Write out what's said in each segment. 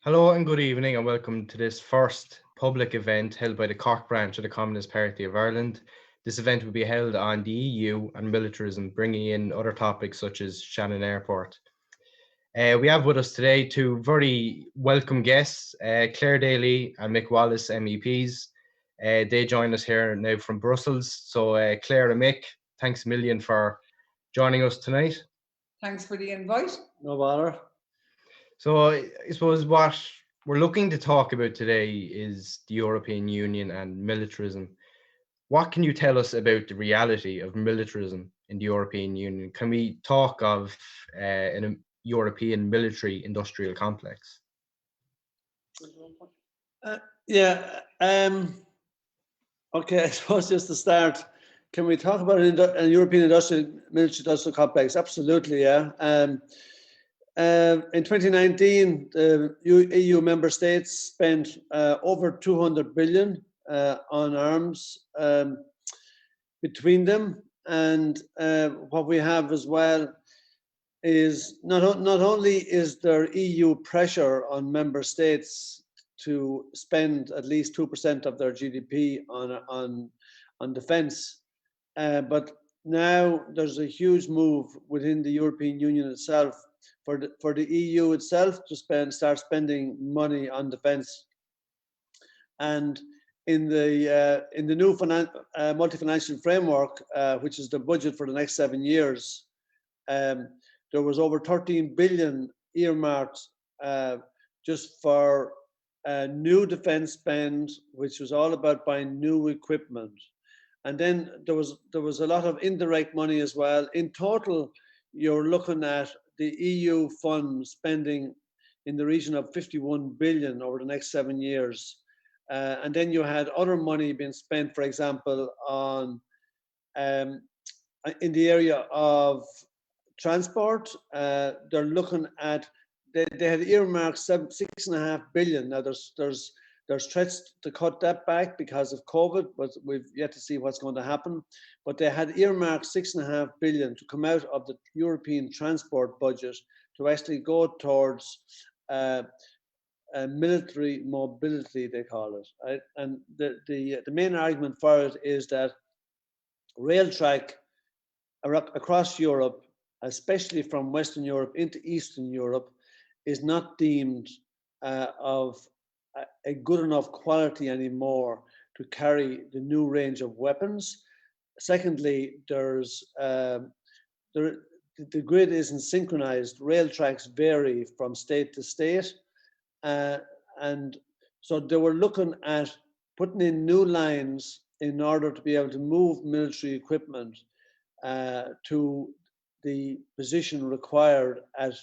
Hello and good evening, and welcome to this first public event held by the Cork branch of the Communist Party of Ireland. This event will be held on the EU and militarism, bringing in other topics such as Shannon Airport. We have with us today two very welcome guests, Clare Daly and Mick Wallace, MEPs. They join us here now from Brussels. So Clare and Mick, thanks a million for joining us tonight. Thanks for the invite. No bother. So I suppose what we're looking to talk about today is the European Union and militarism. What can you tell us about the reality of militarism in the European Union? Can we talk of a European military industrial complex? Yeah. Okay, I suppose just to start, can we talk about a European military industrial complex? Absolutely, yeah. In 2019, the EU member states spent over 200 billion on arms between them, and what we have as well is not only is there EU pressure on member states to spend at least 2% of their GDP on defence, but now there's a huge move within the European Union itself for the EU itself to start spending money on defence. And in the new multi-financial framework, which is the budget for the next 7 years, there was over 13 billion earmarked just for new defence spend, which was all about buying new equipment. And then there was a lot of indirect money as well. In total, you're looking at the EU fund spending in the region of 51 billion over the next 7 years. And then you had other money being spent, for example, on in the area of transport. They're looking at, they had earmarked 6.5 billion. Now there's threats to cut that back because of COVID, but we've yet to see what's going to happen. But they had earmarked 6.5 billion to come out of the European transport budget to actually go towards military mobility, they call it. Right? And the main argument for it is that rail track across Europe, especially from Western Europe into Eastern Europe, is not deemed of a good enough quality anymore to carry the new range of weapons. Secondly, the grid isn't synchronized. Rail tracks vary from state to state. And so they were looking at putting in new lines in order to be able to move military equipment to the position required at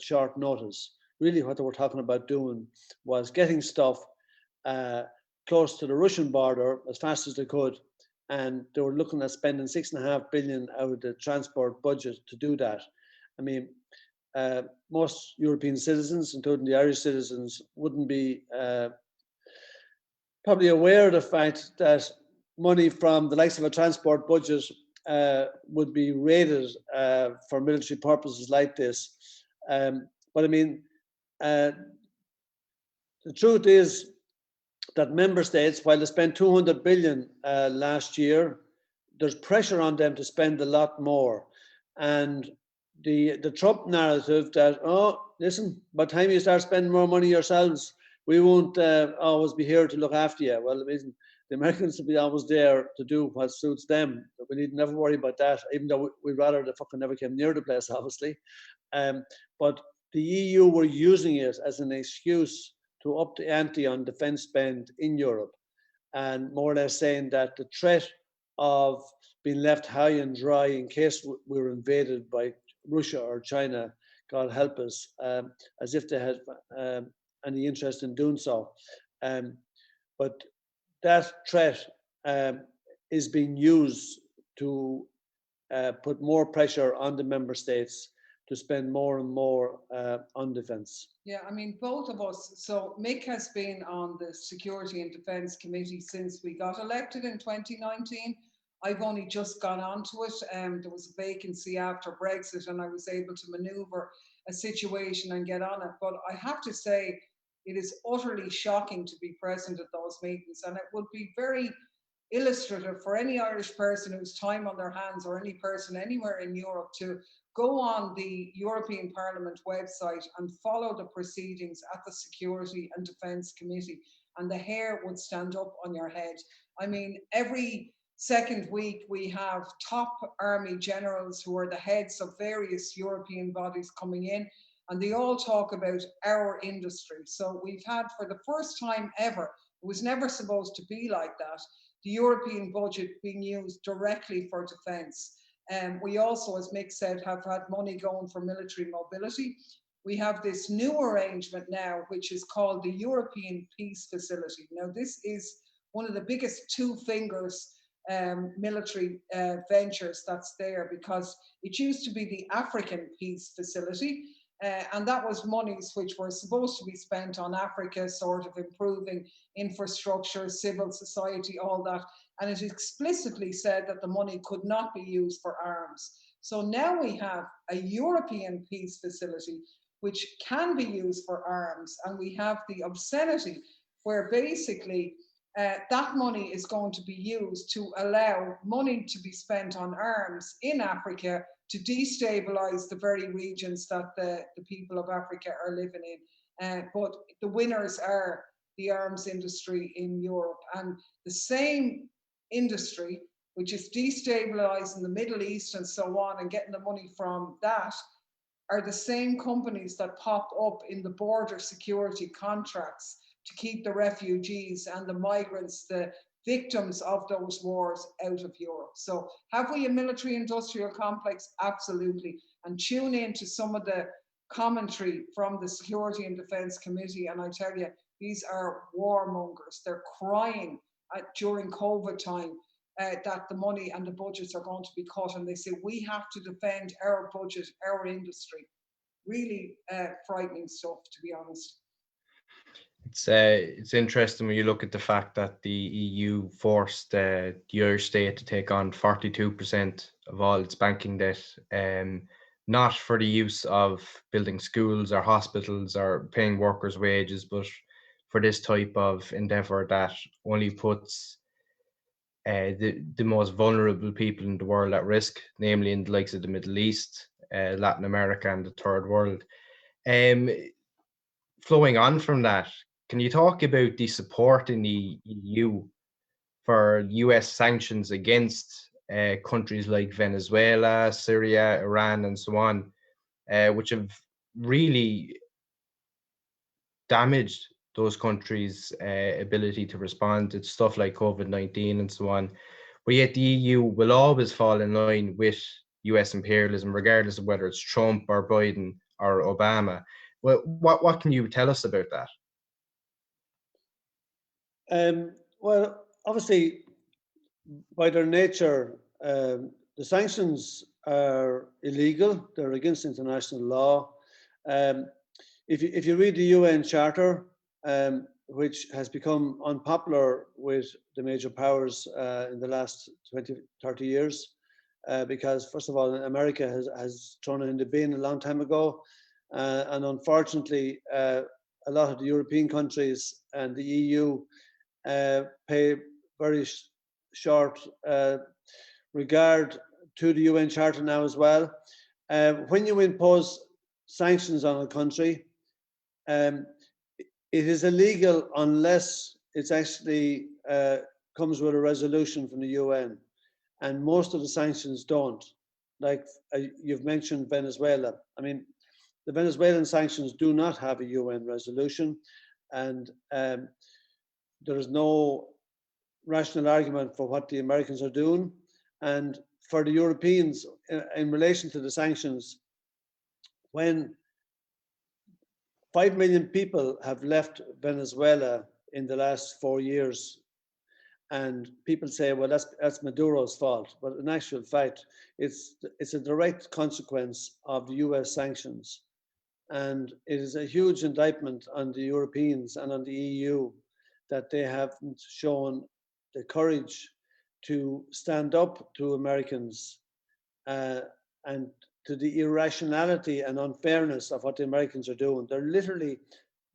short notice. Really what they were talking about doing was getting stuff close to the Russian border as fast as they could. And they were looking at spending 6.5 billion out of the transport budget to do that. I mean, most European citizens, including the Irish citizens, wouldn't be probably aware of the fact that money from the likes of a transport budget would be raided for military purposes like this. But I mean, the truth is that member states, while they spent 200 billion last year, there's pressure on them to spend a lot more. And the Trump narrative that, oh, listen, by the time you start spending more money yourselves, we won't always be here to look after you. Well, the Americans will be always there to do what suits them. We need to never worry about that, even though we'd rather they fucking never came near the place, obviously. But the EU were using it as an excuse to up the ante on defence spend in Europe, and more or less saying that the threat of being left high and dry in case we were invaded by Russia or China, God help us, as if they had any interest in doing so. But that threat is being used to put more pressure on the member states to spend more and more on defence. Yeah, I mean, both of us. So Mick has been on the Security and Defence Committee since we got elected in 2019. I've only just gone onto it. There was a vacancy after Brexit and I was able to manoeuvre a situation and get on it. But I have to say, It is utterly shocking to be present at those meetings, and it would be very illustrative for any Irish person who's time on their hands, or any person anywhere in Europe, to go on the European Parliament website and follow the proceedings at the Security and Defence Committee, and the hair would stand up on your head. I mean, every second week we have top army generals who are the heads of various European bodies coming in, and they all talk about our industry. So we've had, for the first time ever, it was never supposed to be like that, the European budget being used directly for defence. We also, as Mick said, have had money going for military mobility. We have this new arrangement now, which is called the European Peace Facility. Now, this is one of the biggest two fingers military ventures that's there, because it used to be the African Peace Facility, and that was monies which were supposed to be spent on Africa, sort of improving infrastructure, civil society, all that. And it explicitly said that the money could not be used for arms. So now we have a European peace facility which can be used for arms, and we have the obscenity where basically that money is going to be used to allow money to be spent on arms in Africa to destabilize the very regions that the people of Africa are living in. But the winners are the arms industry in Europe, and the same industry which is destabilizing the Middle East and so on, and getting the money from that, are the same companies that pop up in the border security contracts to keep the refugees and the migrants, the victims of those wars, out of Europe. So have we a military industrial complex? Absolutely. And tune in to some of the commentary from the Security and Defence Committee, and I tell you, these are warmongers. They're crying during COVID time that the money and the budgets are going to be cut, and they say we have to defend our budget, our industry. Really frightening stuff, to be honest. It's interesting when you look at the fact that the EU forced the Irish state to take on 42% of all its banking debt, not for the use of building schools or hospitals or paying workers' wages, but for this type of endeavour that only puts the most vulnerable people in the world at risk, namely in the likes of the Middle East, Latin America, and the Third World. Flowing on from that, can you talk about the support in the EU for US sanctions against countries like Venezuela, Syria, Iran, and so on, which have really damaged those countries' ability to respond to stuff like COVID-19 and so on? But yet the EU will always fall in line with US imperialism, regardless of whether it's Trump or Biden or Obama. Well, what can you tell us about that? Well, obviously, by their nature, the sanctions are illegal. They're against international law. If you read the UN Charter, which has become unpopular with the major powers in the last 20, 30 years, because first of all, America has thrown it in the bin a long time ago. And unfortunately, a lot of the European countries and the EU pay very short regard to the UN Charter now as well. When you impose sanctions on a country, it is illegal unless it's actually comes with a resolution from the UN, and most of the sanctions don't. Like you've mentioned Venezuela. I mean, the Venezuelan sanctions do not have a UN resolution, and there is no rational argument for what the Americans are doing. And for the Europeans, in relation to the sanctions, when 5 million people have left Venezuela in the last 4 years, and people say, well, that's Maduro's fault. But in actual fact, it's a direct consequence of the US sanctions. And it is a huge indictment on the Europeans and on the EU that they haven't shown the courage to stand up to Americans and to the irrationality and unfairness of what the Americans are doing. They're literally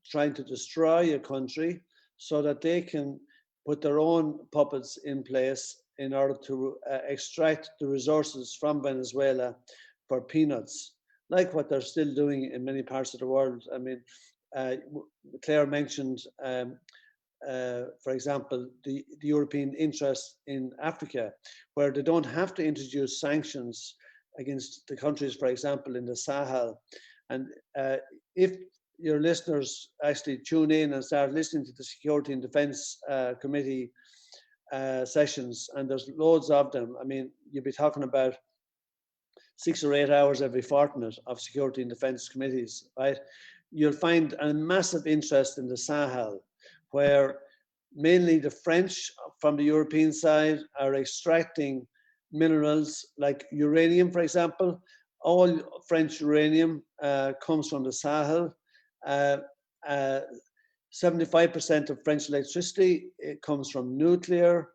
trying to destroy a country so that they can put their own puppets in place in order to extract the resources from Venezuela for peanuts, like what they're still doing in many parts of the world. I mean, Claire mentioned, for example, the European interest in Africa, where they don't have to introduce sanctions against the countries, for example, in the Sahel. And if your listeners actually tune in and start listening to the Security and Defence Committee sessions, and there's loads of them, I mean, you'll be talking about 6 or 8 hours every fortnight of Security and Defence Committees, right? You'll find a massive interest in the Sahel, where mainly the French from the European side are extracting minerals like uranium, for example. All French uranium comes from the Sahel. 75% of French electricity, it comes from nuclear.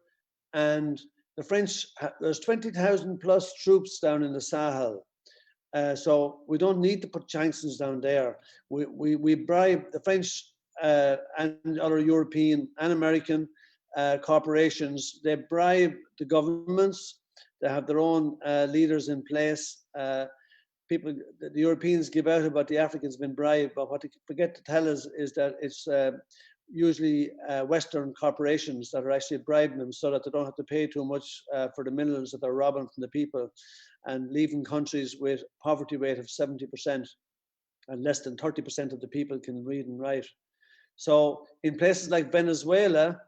And the French, there's 20,000 plus troops down in the Sahel. So we don't need to put sanctions down there. We bribe the French and other European and American corporations. They bribe the governments. They have their own leaders in place. The Europeans give out about the Africans been bribed, but what they forget to tell us is that it's usually Western corporations that are actually bribing them so that they don't have to pay too much for the minerals that they're robbing from the people, and leaving countries with poverty rate of 70%, and less than 30% of the people can read and write. So in places like Venezuela,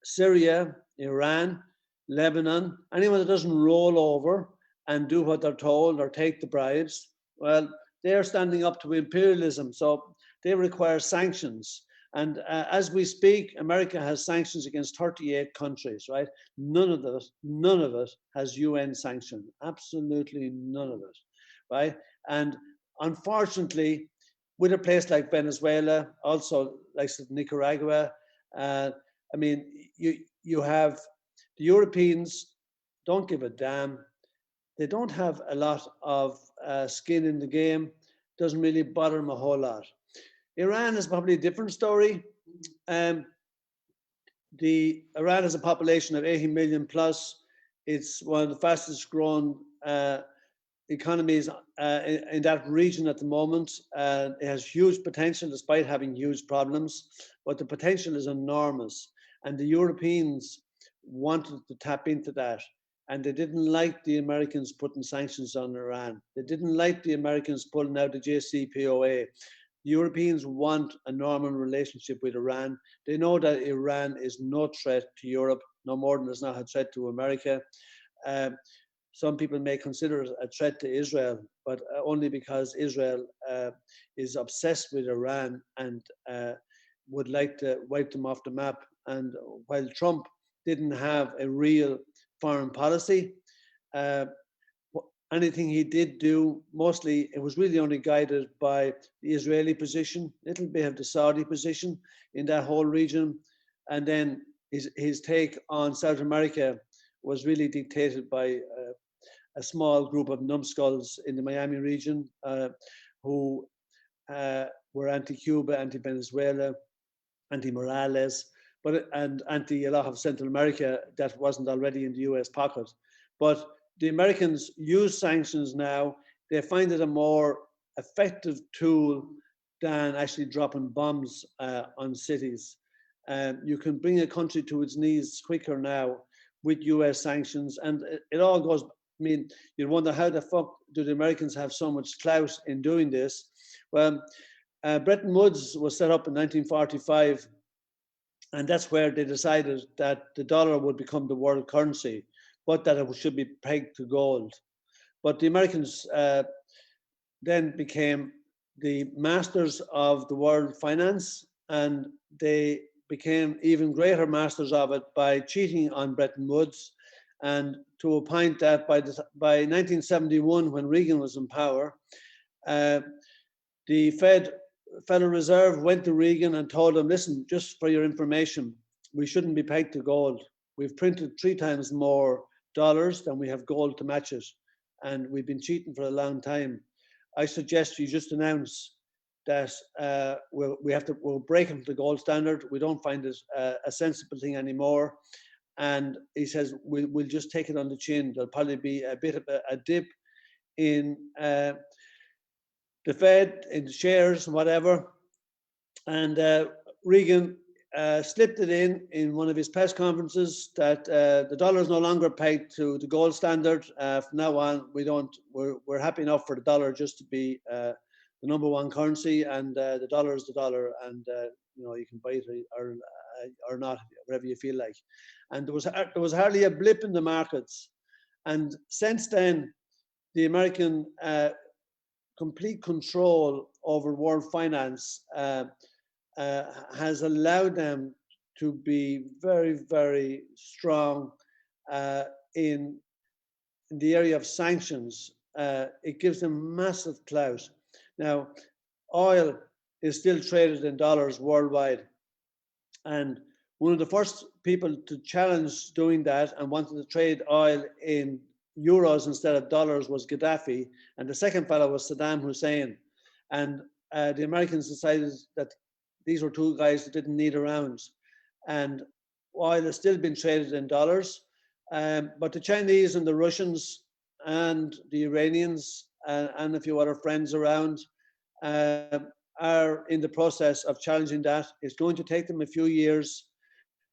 Syria, Iran, Lebanon, anyone that doesn't roll over and do what they're told or take the bribes, well, they're standing up to imperialism. So they require sanctions. And as we speak, America has sanctions against 38 countries, right? None of it has UN sanction. Absolutely none of it, right? And unfortunately, with a place like Venezuela, also like Nicaragua, I mean, you have the Europeans don't give a damn. They don't have a lot of skin in the game. Doesn't really bother them a whole lot. Iran is probably a different story. Iran has a population of 80 million plus. It's one of the fastest growing economies in that region at the moment. It has huge potential despite having huge problems, but the potential is enormous. And the Europeans wanted to tap into that. And they didn't like the Americans putting sanctions on Iran. They didn't like the Americans pulling out the JCPOA. The Europeans want a normal relationship with Iran. They know that Iran is no threat to Europe, no more than it's not a threat to America. Some people may consider it a threat to Israel, but only because Israel is obsessed with Iran and would like to wipe them off the map. And while Trump didn't have a real foreign policy, anything he did do, mostly it was really only guided by the Israeli position, a little bit of the Saudi position in that whole region. And then his take on South America was really dictated by a small group of numbskulls in the Miami region who were anti-Cuba, anti-Venezuela, anti-Morales, and anti a lot of Central America that wasn't already in the US pocket. But the Americans use sanctions now. They find it a more effective tool than actually dropping bombs on cities. You can bring a country to its knees quicker now with US sanctions, and it all goes, I mean, you wonder how the fuck do the Americans have so much clout in doing this? Well, Bretton Woods was set up in 1945, and that's where they decided that the dollar would become the world currency, but that it should be pegged to gold. But the Americans then became the masters of the world finance, and they became even greater masters of it by cheating on Bretton Woods, and to a point that by 1971, when Reagan was in power, the Federal Reserve went to Reagan and told him, listen, just for your information, we shouldn't be pegged to gold. We've printed 3 times more dollars than we have gold to match it, and we've been cheating for a long time. I suggest you just announce that we're breaking the gold standard. We don't find it a sensible thing anymore. And he says we'll just take it on the chin. There'll probably be a bit of a dip in the Fed, in the shares, whatever. And Reagan slipped it in one of his press conferences that the dollar is no longer pegged to the gold standard. From now on, we're happy enough for the dollar just to be the number one currency, and the dollar is the dollar, and you can buy it or not, whatever you feel like. And there was hardly a blip in the markets. And since then, the American complete control over world finance has allowed them to be very, very strong in the area of sanctions. It gives them massive clout. Now, oil is still traded in dollars worldwide. And one of the first people to challenge doing that and wanted to trade oil in euros instead of dollars was Gaddafi. And the second fellow was Saddam Hussein. And the Americans decided that these were two guys that didn't need around. And oil has still been traded in dollars. But the Chinese and the Russians and the Iranians and a few other friends around are in the process of challenging that. It's going to take them a few years,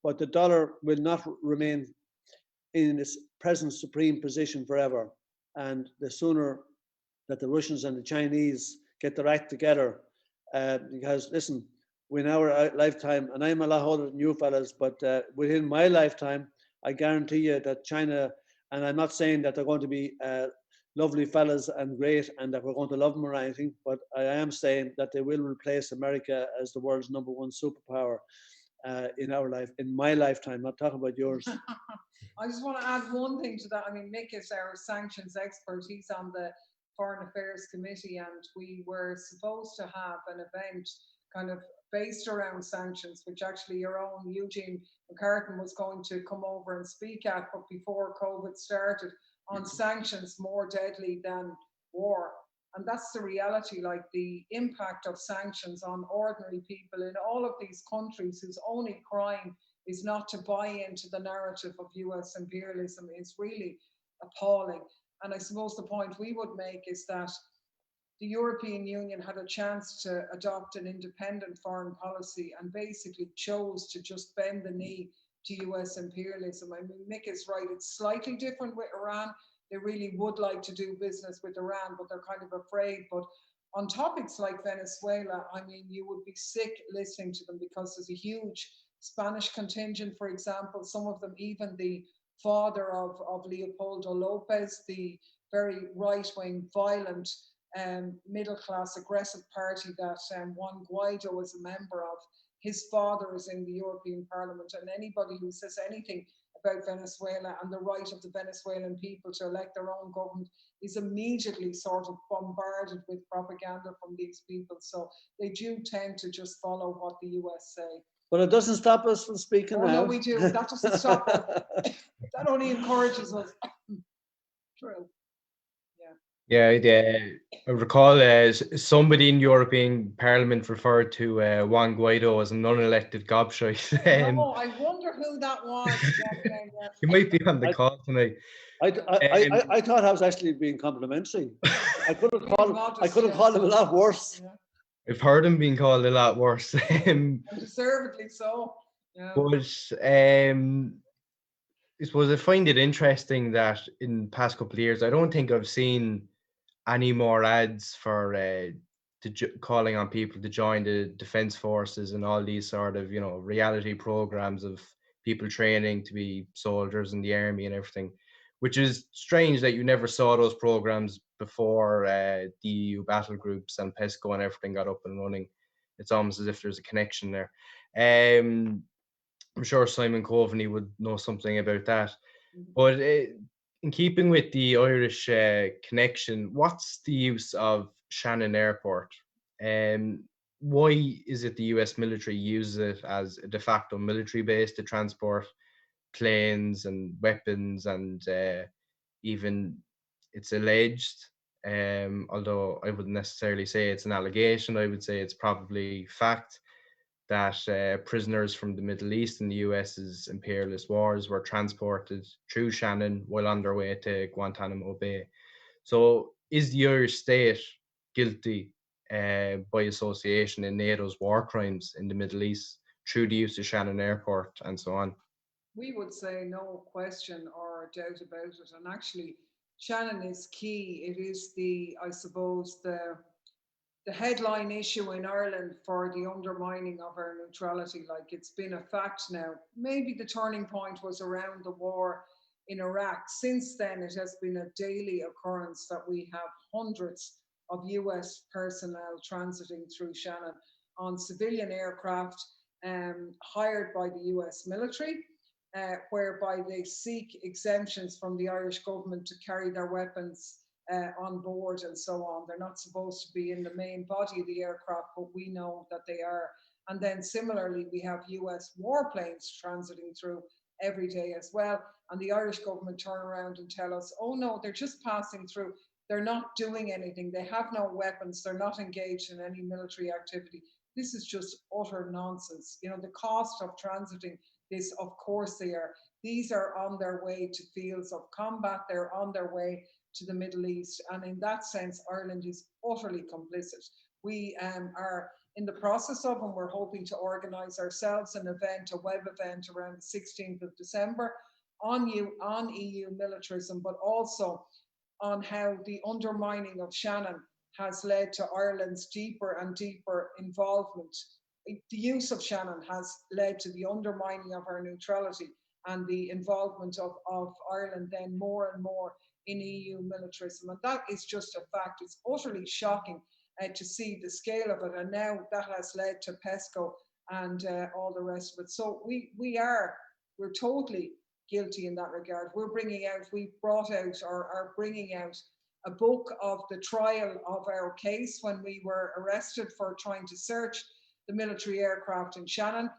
but the dollar will not remain in its present supreme position forever. And the sooner that the Russians and the Chinese get their act together, because listen, in our lifetime, and I'm a lot older than you fellas, but within my lifetime, I guarantee you that China, and I'm not saying that they're going to be lovely fellas and great and that we're going to love them or anything, but I am saying that they will replace America as the world's number one superpower in my lifetime. I'm not talking about yours. I just want to add one thing to that. I mean, Mick is our sanctions expert. He's on the Foreign Affairs Committee, and we were supposed to have an event kind of based around sanctions, which actually your own Eugene McCartan was going to come over and speak at, but before COVID started, on sanctions more deadly than war. And that's the reality, like the impact of sanctions on ordinary people in all of these countries whose only crime is not to buy into the narrative of US imperialism is really appalling. And I suppose the point we would make is that the European Union had a chance to adopt an independent foreign policy and basically chose to just bend the knee to US imperialism. I mean, Mick is right, it's slightly different with Iran. They really would like to do business with Iran, but they're kind of afraid. But on topics like Venezuela, I mean, you would be sick listening to them because there's a huge Spanish contingent, for example, some of them, even the father of Leopoldo Lopez, the very right-wing, violent, middle-class, aggressive party that Juan Guaido is a member of. His father is in the European Parliament, and anybody who says anything about Venezuela and the right of the Venezuelan people to elect their own government is immediately sort of bombarded with propaganda from these people. So they do tend to just follow what the US say. But it doesn't stop us from speaking out. now. No, we do. That doesn't stop us. That only encourages us. True. Yeah, I recall somebody in European Parliament referred to Juan Guaido as an unelected gobshite. No, I wonder who that was. He might be on the call tonight. I thought I was actually being complimentary. I could have called him a lot worse. Yeah. I've heard him being called a lot worse. And deservedly so. Yeah. But I suppose I find it interesting that in the past couple of years, I don't think I've seen any more ads for calling on people to join the defense forces and all these sort of, reality programs of people training to be soldiers in the army and everything, which is strange that you never saw those programs before the EU battle groups and PESCO and everything got up and running. It's almost as if there's a connection there. I'm sure Simon Coveney would know something about that. But in keeping with the Irish connection, what's the use of Shannon Airport? Why is it the US military uses it as a de facto military base to transport planes and weapons, and even it's alleged Although I wouldn't necessarily say it's an allegation, I would say it's probably fact that prisoners from the Middle East and the US's imperialist wars were transported through Shannon while on their way to Guantanamo Bay. So is the Irish state guilty by association in NATO's war crimes in the Middle East through the use of Shannon Airport and so on? We would say no question or doubt about it. And actually, Shannon is key. It is I suppose, the headline issue in Ireland for the undermining of our neutrality. Like, it's been a fact now. Maybe the turning point was around the war in Iraq. Since then, it has been a daily occurrence that we have hundreds of US personnel transiting through Shannon on civilian aircraft hired by the US military, whereby they seek exemptions from the Irish government to carry their weapons on board and so on. They're not supposed to be in the main body of the aircraft, but we know that they are. And then similarly, we have US warplanes transiting through every day as well. And the Irish government turn around and tell us, oh no, they're just passing through. They're not doing anything. They have no weapons. They're not engaged in any military activity. This is just utter nonsense. You know, the cost of transiting this, of course they are. These are on their way to fields of combat. They're on their way to the Middle East. And in that sense, Ireland is utterly complicit. We are in the process of, and we're hoping to organise ourselves an event, a web event around the 16th of December on EU militarism, but also on how the undermining of Shannon has led to Ireland's deeper and deeper involvement. The use of Shannon has led to the undermining of our neutrality and the involvement of Ireland then more and more in EU militarism. And that is just a fact. It's utterly shocking to see the scale of it. And now that has led to PESCO and all the rest of it. So we're totally guilty in that regard. We brought out or are bringing out a book of the trial of our case when we were arrested for trying to search the military aircraft in Shannon.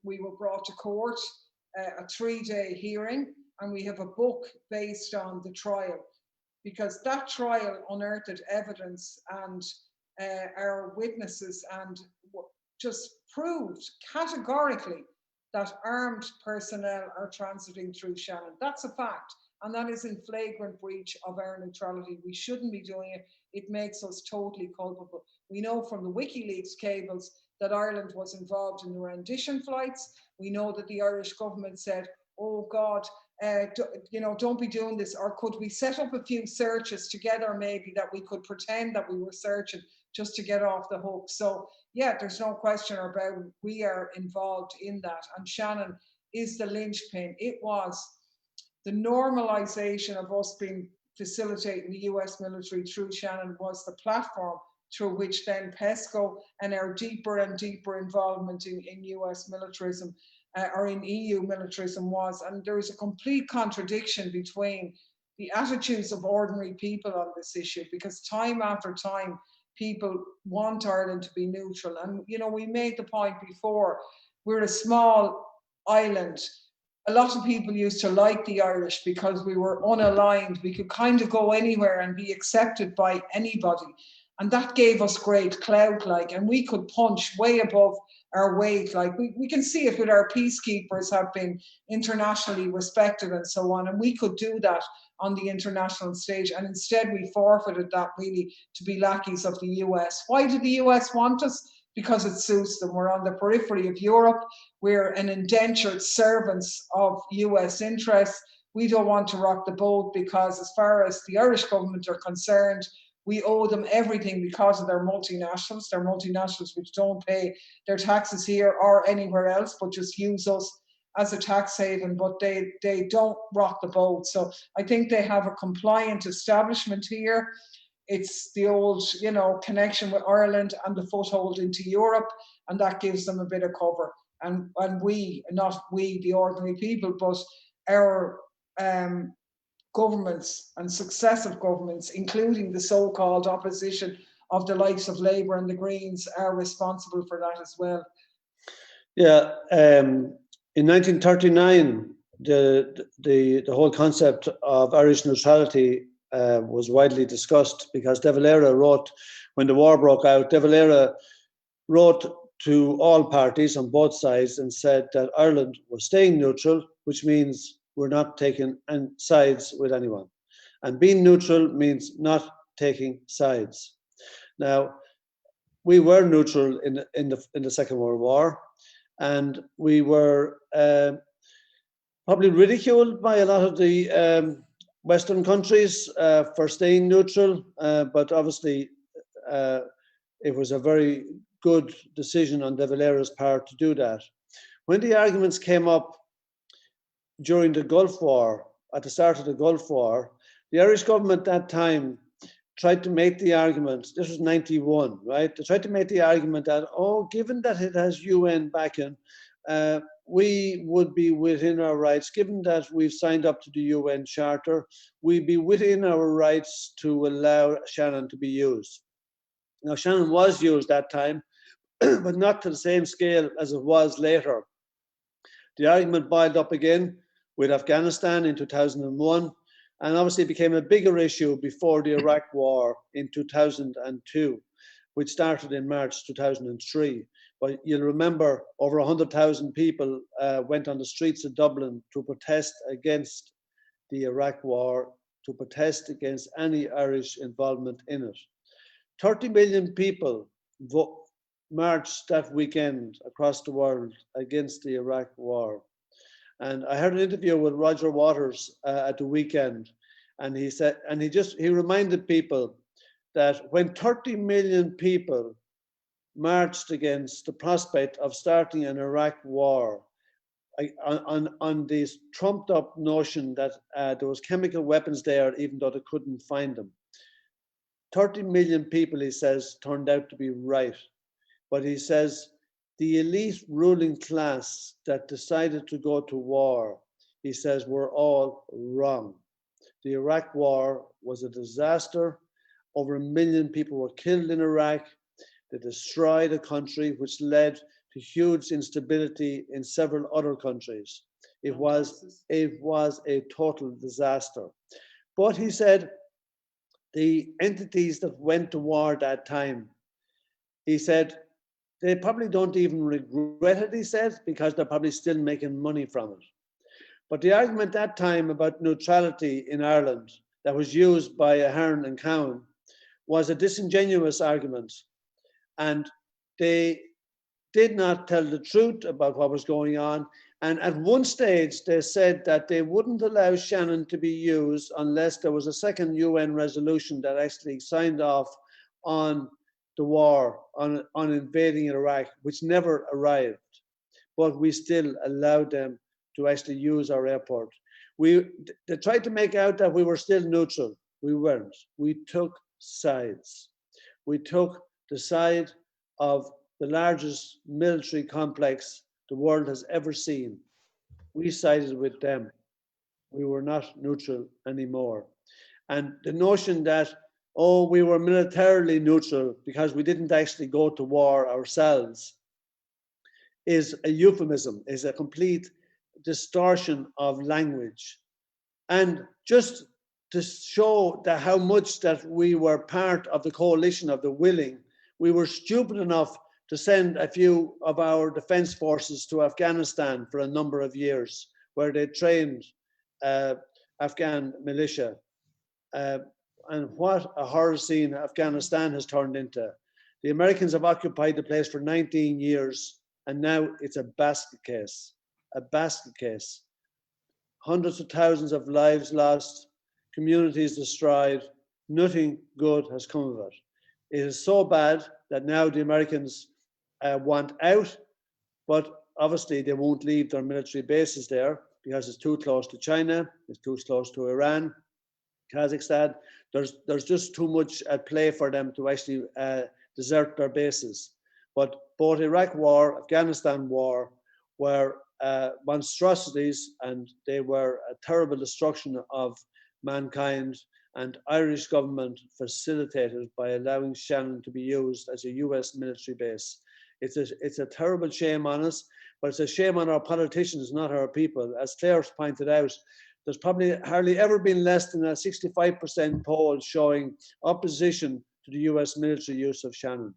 We were brought to court, a 3-day hearing, and we have a book based on the trial, because that trial unearthed evidence and our witnesses and just proved categorically that armed personnel are transiting through Shannon. That's a fact, and that is in flagrant breach of our neutrality. We shouldn't be doing it. It makes us totally culpable. We know from the WikiLeaks cables that Ireland was involved in the rendition flights. We know that the Irish government said, oh God, don't be doing this, or could we set up a few searches together maybe that we could pretend that we were searching just to get off the hook. So yeah, there's no question about it. We are involved in that, and Shannon is the linchpin. It was the normalization of us facilitating the US military through Shannon was the platform through which then PESCO and our deeper and deeper involvement in US militarism or in EU militarism was. And there is a complete contradiction between the attitudes of ordinary people on this issue, because time after time, people want Ireland to be neutral. And, we made the point before, we're a small island. A lot of people used to like the Irish because we were unaligned. We could kind of go anywhere and be accepted by anybody. And that gave us great clout, and we could punch way above our weight. We can see it with our peacekeepers have been internationally respected and so on. And we could do that on the international stage. And instead we forfeited that really to be lackeys of the US. Why did the US want us? Because it suits them. We're on the periphery of Europe. We're an indentured servants of US interests. We don't want to rock the boat because as far as the Irish government are concerned, we owe them everything because of their multinationals which don't pay their taxes here or anywhere else, but just use us as a tax haven, but they don't rock the boat. So I think they have a compliant establishment here. It's the old, connection with Ireland and the foothold into Europe, and that gives them a bit of cover. And we, not we, the ordinary people, but our governments and successive governments, including the so-called opposition of the likes of Labour and the Greens, are responsible for that as well. Yeah, in 1939, the whole concept of Irish neutrality was widely discussed, because De Valera wrote, when the war broke out, De Valera wrote to all parties on both sides and said that Ireland was staying neutral, which means we're not taking sides with anyone. And being neutral means not taking sides. Now, we were neutral in the Second World War, and we were probably ridiculed by a lot of the Western countries for staying neutral, but obviously it was a very good decision on De Valera's part to do that. When the arguments came up during the Gulf War, at the start of the Gulf War, the Irish government at that time tried to make the argument, this was 91, right? They tried to make the argument that, oh, given that it has UN backing, we would be within our rights, given that we've signed up to the UN Charter, we'd be within our rights to allow Shannon to be used. Now, Shannon was used that time, but not to the same scale as it was later. The argument boiled up again with Afghanistan in 2001, and obviously became a bigger issue before the Iraq War in 2002, which started in March 2003. But you'll remember over 100,000 people went on the streets of Dublin to protest against the Iraq War, to protest against any Irish involvement in it. 30 million people marched that weekend across the world against the Iraq War. And I heard an interview with Roger Waters at the weekend, and he said, and he reminded people that when 30 million people marched against the prospect of starting an Iraq war on this trumped up notion that there was chemical weapons there, even though they couldn't find them. 30 million people, he says, turned out to be right. But he says the elite ruling class that decided to go to war, he says, were all wrong. The Iraq war was a disaster. Over 1 million people were killed in Iraq. They destroyed a country, which led to huge instability in several other countries. It was a total disaster. But he said the entities that went to war that time, he said, they probably don't even regret it, he said, because they're probably still making money from it. But the argument that time about neutrality in Ireland that was used by Ahern and Cowan was a disingenuous argument. And they did not tell the truth about what was going on. And at one stage, they said that they wouldn't allow Shannon to be used unless there was a second UN resolution that actually signed off on the war, on invading Iraq, which never arrived. But we still allowed them to actually use our airport. They tried to make out that we were still neutral. We weren't. We took sides. We took the side of the largest military complex the world has ever seen. We sided with them. We were not neutral anymore. And the notion that, oh, we were militarily neutral because we didn't actually go to war ourselves is a euphemism, is a complete distortion of language. And just to show that how much that we were part of the coalition of the willing, we were stupid enough to send a few of our defense forces to Afghanistan for a number of years, where they trained Afghan militia. And what a horror scene Afghanistan has turned into. The Americans have occupied the place for 19 years, and now it's a basket case, a basket case. Hundreds of thousands of lives lost, communities destroyed, nothing good has come of it. It is so bad that now the Americans want out, but obviously they won't leave their military bases there because it's too close to China, it's too close to Iran, Kazakhstan. There's just too much at play for them to actually desert their bases. But both Iraq war, Afghanistan war were monstrosities, and they were a terrible destruction of mankind, and Irish government facilitated by allowing Shannon to be used as a US military base. It's a terrible shame on us, but it's a shame on our politicians, not our people. As Clare pointed out, there's probably hardly ever been less than a 65% poll showing opposition to the US military use of Shannon.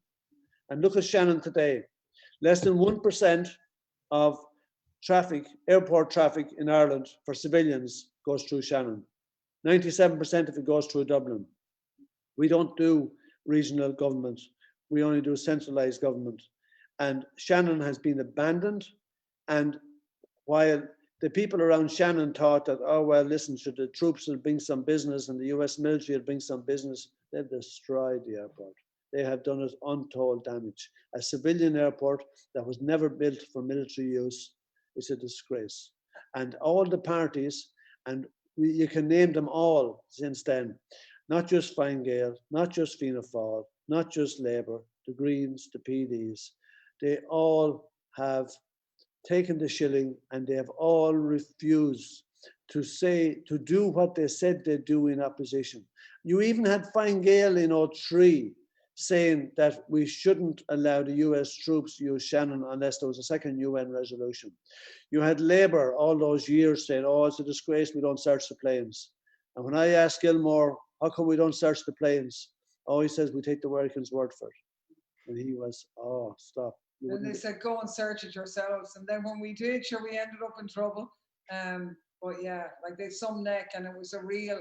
And look at Shannon today. Less than 1% of traffic, airport traffic in Ireland for civilians goes through Shannon. 97% of it goes through Dublin. We don't do regional government. We only do centralized government. And Shannon has been abandoned. And while the people around Shannon thought that, oh, well, listen, so the troops will bring some business and the US military will bring some business, they've destroyed the airport. They have done it untold damage. A civilian airport that was never built for military use is a disgrace. And all the parties, and you can name them all since then, not just Fine Gael, not just Fianna Fáil, not just Labour, the Greens, the PDs, they all have taken the shilling and they have all refused to do what they said they'd do in opposition. You even had Fine Gael in 2003 saying that we shouldn't allow the US troops to use Shannon unless there was a second UN resolution. You had Labour all those years saying, oh, it's a disgrace, we don't search the planes. And when I asked Gilmore, how come we don't search the planes? Oh, he says, we take the Americans' word for it. And he was, oh, stop. And they said, go and search it yourselves. And then when we did, sure, we ended up in trouble. But yeah, like there's some neck, and it was a real,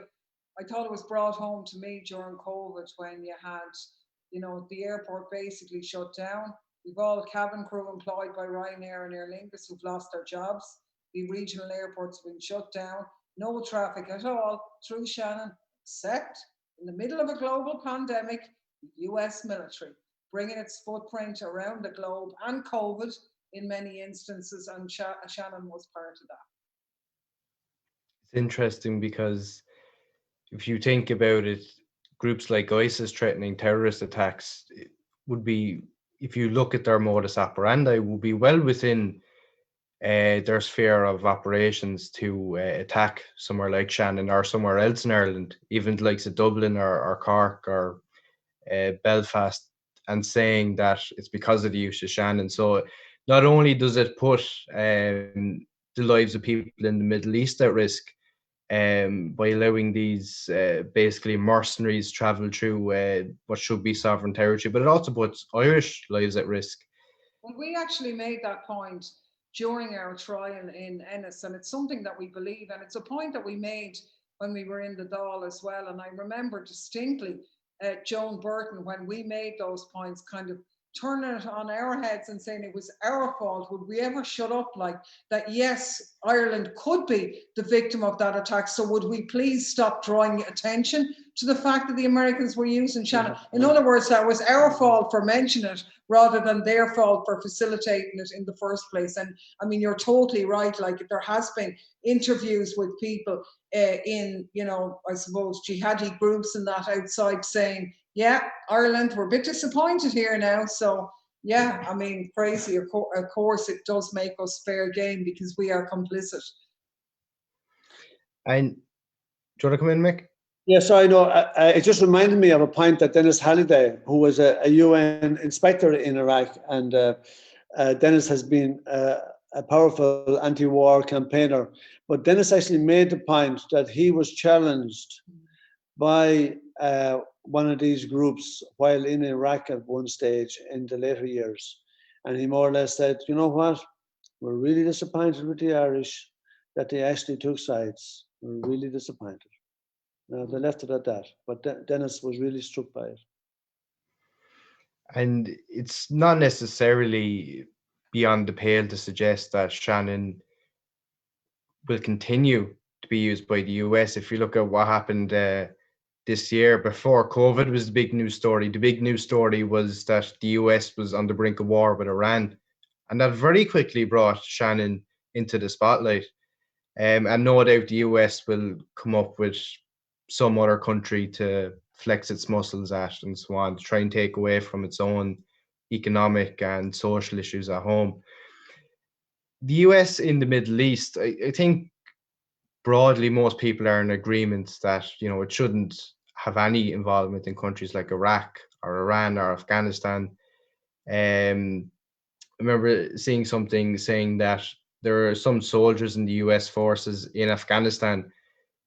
I thought it was brought home to me during COVID when you had, you know, the airport basically shut down. We've all cabin crew employed by Ryanair and Aer Lingus who've lost their jobs. The regional airports have been shut down. No traffic at all through Shannon, except in the middle of a global pandemic, the US military, bringing its footprint around the globe and COVID in many instances, and Shannon was part of that. It's interesting because if you think about it, groups like ISIS threatening terrorist attacks would be, if you look at their modus operandi, would be well within their sphere of operations to attack somewhere like Shannon or somewhere else in Ireland, even the likes of Dublin or Cork or Belfast, and saying that it's because of the use of Shannon. So not only does it put the lives of people in the Middle East at risk, by allowing these basically mercenaries travel through what should be sovereign territory, but it also puts Irish lives at risk. Well, we actually made that point during our trial in Ennis, and it's something that we believe, and it's a point that we made when we were in the Dáil as well. And I remember distinctly Joan Burton, when we made those points, kind of turning it on our heads and saying it was our fault. Would we ever shut up like that? Yes, Ireland could be the victim of that attack. So would we please stop drawing attention to the fact that the Americans were using Shannon? In other words, that was our fault for mentioning it rather than their fault for facilitating it in the first place. And I mean, you're totally right. Like, there has been interviews with people in, you know, I suppose jihadi groups and that outside saying, yeah, Ireland, we're a bit disappointed here now. So yeah, I mean, crazy. Of course, it does make us fair game because we are complicit. And do you want to come in, Mick? Yes, I know. It just reminded me of a point that Dennis Halliday, who was a UN inspector in Iraq, and Dennis has been a powerful anti-war campaigner. But Dennis actually made the point that he was challenged by one of these groups while in Iraq at one stage in the later years. And he more or less said, you know what, we're really disappointed with the Irish that they actually took sides. We're really disappointed. Now, they left it at that, but Dennis was really struck by it. And it's not necessarily beyond the pale to suggest that Shannon will continue to be used by the US. If you look at what happened this year, before COVID was the big news story. The big news story was that the US was on the brink of war with Iran. And that very quickly brought Shannon into the spotlight. And no doubt the US will come up with some other country to flex its muscles at and so on, to try and take away from its own economic and social issues at home. The US in the Middle East, I think broadly most people are in agreement that, you know, it shouldn't have any involvement in countries like Iraq or Iran or Afghanistan. I remember seeing something saying that there are some soldiers in the US forces in Afghanistan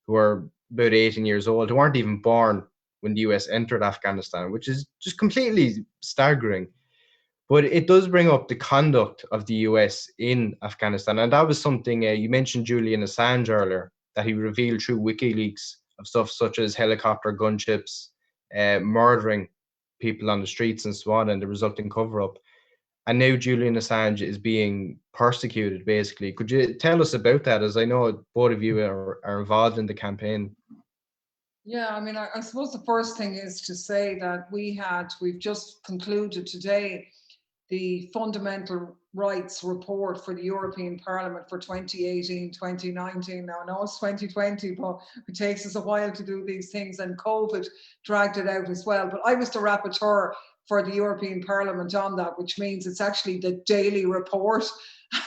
who are about 18 years old, who weren't even born when the US entered Afghanistan, which is just completely staggering. But it does bring up the conduct of the US in Afghanistan. And that was something you mentioned Julian Assange earlier, that he revealed through WikiLeaks of stuff such as helicopter gunships, murdering people on the streets and so on, and the resulting cover up. And now Julian Assange is being persecuted, basically. Could you tell us about that, as I know both of you are involved in the campaign? Yeah, I mean, I suppose the first thing is to say that we've just concluded today the Fundamental Rights Report for the European Parliament for 2018-2019. Now, I know it's 2020, but it takes us a while to do these things, and COVID dragged it out as well. But I was the rapporteur for the European Parliament on that, which means it's actually the daily report.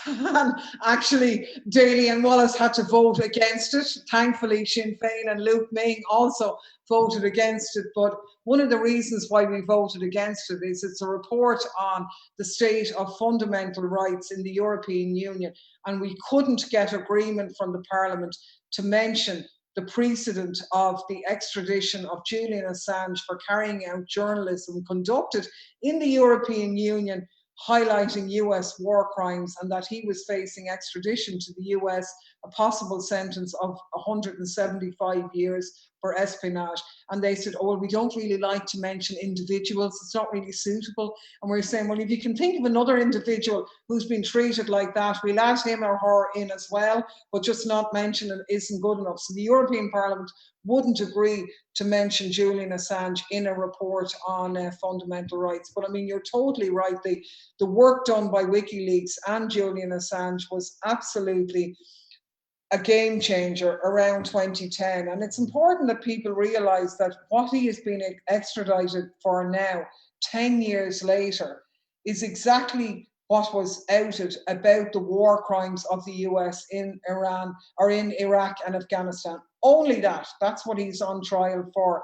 And actually, Daly and Wallace had to vote against it. Thankfully, Sinn Féin and Luke Ming also voted against it. But one of the reasons why we voted against it is it's a report on the state of fundamental rights in the European Union. And we couldn't get agreement from the Parliament to mention the precedent of the extradition of Julian Assange for carrying out journalism conducted in the European Union, highlighting US war crimes, and that he was facing extradition to the US, a possible sentence of 175 years for espionage. And they said, oh, well, we don't really like to mention individuals. It's not really suitable. And we're saying, well, if you can think of another individual who's been treated like that, we'll add him or her in as well, but just not mention it isn't good enough. So the European Parliament wouldn't agree to mention Julian Assange in a report on fundamental rights. But I mean, you're totally right. The work done by WikiLeaks and Julian Assange was absolutely a game changer around 2010. And it's important that people realize that what he has been extradited for now, 10 years later, is exactly what was outed about the war crimes of the US in Iran or in Iraq and Afghanistan. Only that. That's what he's on trial for.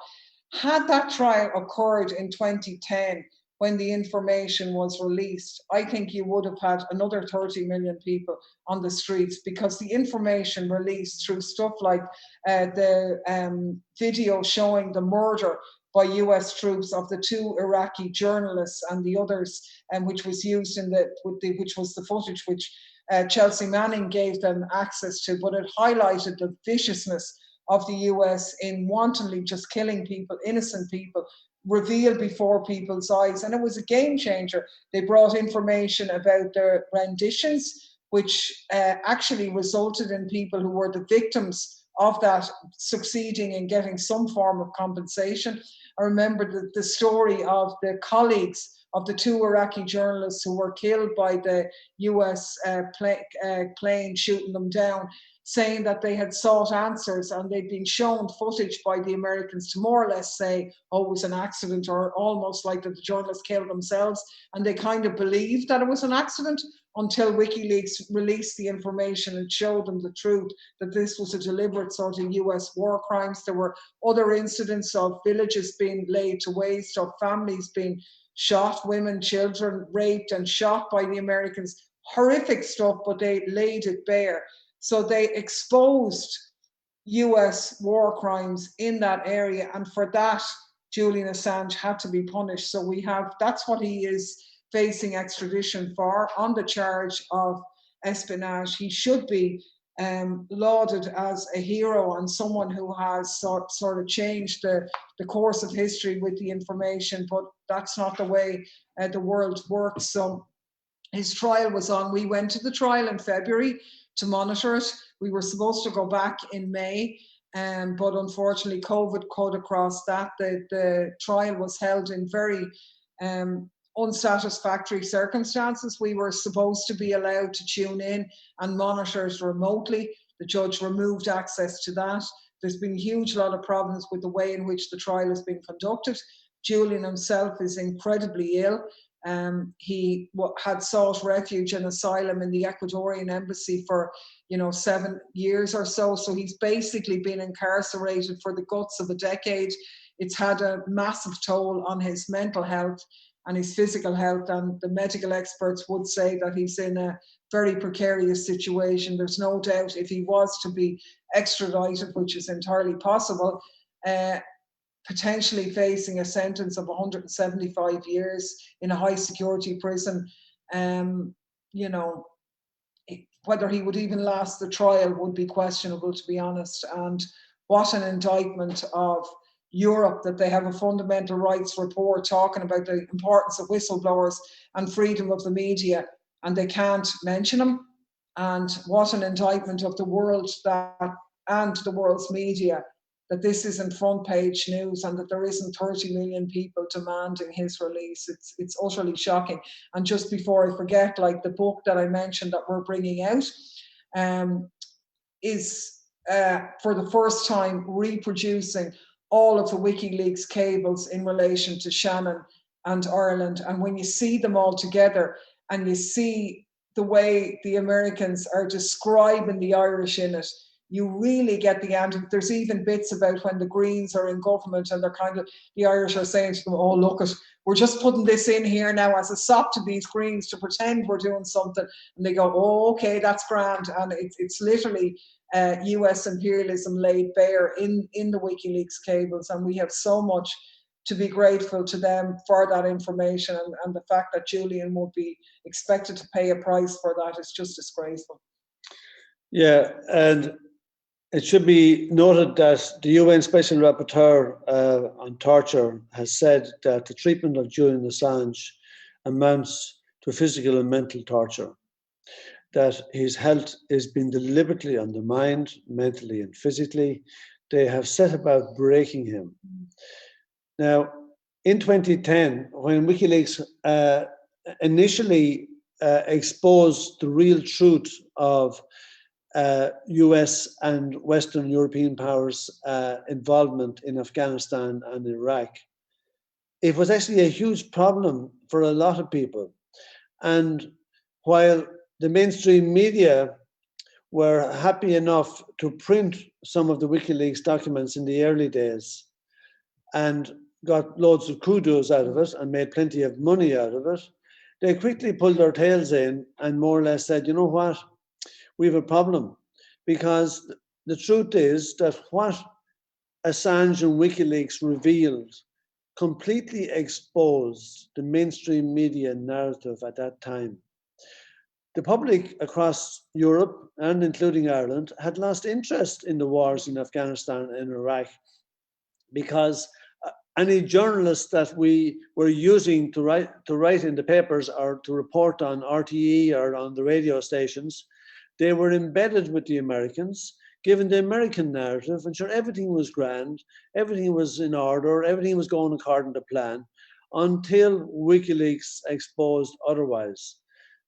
Had that trial occurred in 2010, when the information was released, I think you would have had another 30 million people on the streets, because the information released through stuff like the video showing the murder by US troops of the 2 Iraqi journalists and the others, which was used which was the footage which Chelsea Manning gave them access to, but it highlighted the viciousness of the US in wantonly just killing people, innocent people, revealed before people's eyes. And it was a game changer. They brought information about their renditions, which actually resulted in people who were the victims of that succeeding in getting some form of compensation. I remember the story of the colleagues of the 2 Iraqi journalists who were killed by the US plane shooting them down, saying that they had sought answers and they'd been shown footage by the Americans to more or less say, oh, it was an accident, or almost like that the journalists killed themselves. And they kind of believed that it was an accident until WikiLeaks released the information and showed them the truth, that this was a deliberate sort of US war crimes. There were other incidents of villages being laid to waste, of families being shot, women, children raped and shot by the Americans. Horrific stuff, but they laid it bare. So they exposed US war crimes in that area, and for that, Julian Assange had to be punished. So that's what he is facing extradition for, on the charge of espionage. He should be lauded as a hero and someone who has sort of changed the course of history with the information, but that's not the way the world works. So his trial was on. We went to the trial in February to monitor it. We were supposed to go back in May, but unfortunately COVID cut across that. The trial was held in very unsatisfactory circumstances. We were supposed to be allowed to tune in and monitor it remotely. The judge removed access to that. There's been a huge lot of problems with the way in which the trial has been conducted. Julian himself is incredibly ill. He had sought refuge and asylum in the Ecuadorian embassy for 7 years or so. So he's basically been incarcerated for the guts of a decade. It's had a massive toll on his mental health. and his physical health. And the medical experts would say that he's in a very precarious situation. There's no doubt if he was to be extradited, which is entirely possible, potentially facing a sentence of 175 years in a high security prison. You know, whether he would even last the trial would be questionable, to be honest. And what an indictment of Europe, that they have a fundamental rights report talking about the importance of whistleblowers and freedom of the media, and they can't mention them. And what an indictment of the world and the world's media, that this isn't front page news and that there isn't 30 million people demanding his release. It's utterly shocking. And just before I forget, like, the book that I mentioned that we're bringing out is for the first time reproducing all of the WikiLeaks cables in relation to Shannon and Ireland. And when you see them all together and you see the way the Americans are describing the Irish in it, you really get the answer. There's even bits about when the Greens are in government and they're kind of, the Irish are saying to them, oh, look, we're just putting this in here now as a sop to these Greens to pretend we're doing something. And they go, oh, okay, that's grand. And it's literally US imperialism laid bare in the WikiLeaks cables. And we have so much to be grateful to them for that information. And the fact that Julian would be expected to pay a price for that is just disgraceful. Yeah, and it should be noted that the UN Special Rapporteur on Torture has said that the treatment of Julian Assange amounts to physical and mental torture, that his health is being deliberately undermined, mentally and physically. They have set about breaking him. Now, in 2010, when WikiLeaks initially exposed the real truth of US and Western European powers' involvement in Afghanistan and Iraq, it was actually a huge problem for a lot of people. And while the mainstream media were happy enough to print some of the WikiLeaks documents in the early days and got loads of kudos out of it and made plenty of money out of it, they quickly pulled their tails in and more or less said, you know what? We have a problem, because the truth is that what Assange and WikiLeaks revealed completely exposed the mainstream media narrative at that time. The public across Europe, and including Ireland, had lost interest in the wars in Afghanistan and Iraq, because any journalists that we were using to write in the papers or to report on RTE or on the radio stations, they were embedded with the Americans, given the American narrative, and sure, everything was grand, everything was in order, everything was going according to plan, until WikiLeaks exposed otherwise.